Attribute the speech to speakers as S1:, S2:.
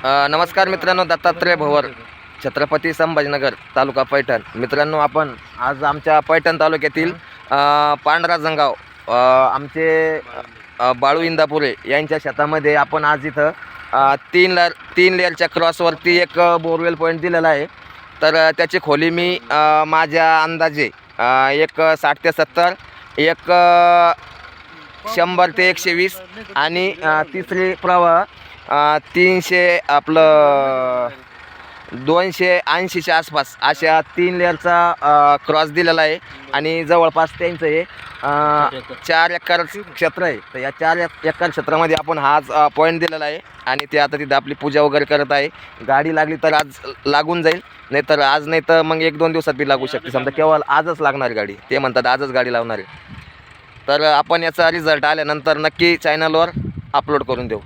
S1: नमस्कार मित्रांनो, दत्तात्रय भवर, छत्रपती संभाजीनगर, तालुका पैठण. मित्रांनो, आपण आज आमच्या पैठण तालुक्यातील पांढरा जंगाव आमचे बाळू इंदापुरे यांच्या शेतामध्ये आपण आज इथं तीन लेअरच्या क्रॉसवरती एक बोरवेल पॉईंट दिलेला आहे. तर त्याची खोली मी माझ्या अंदाजे एक 60 ते 70, एक 100 ते 120 आणि तिसरी प्रवाह 300 आपलं 280च्या आसपास अशा 3 लेअरचा क्रॉस दिलेला आहे. आणि जवळपास त्यांचं हे 4 एकर क्षेत्र आहे. तर या 4 एकर क्षेत्रामध्ये आपण हाच पॉईंट दिलेला आहे आणि ते आता तिथं आपली पूजा वगैरे करत आहे. गाडी लागली तर आज लागून जाईल, नाहीतर आज नाही तर मग 1-2 दिवसात बी लागू शकते. समजा केवळ आजच लागणार गाडी, ते म्हणतात आजच गाडी लावणार आहे. तर आपण याचा रिझल्ट आल्यानंतर नक्की चॅनलवर अपलोड करून देऊ.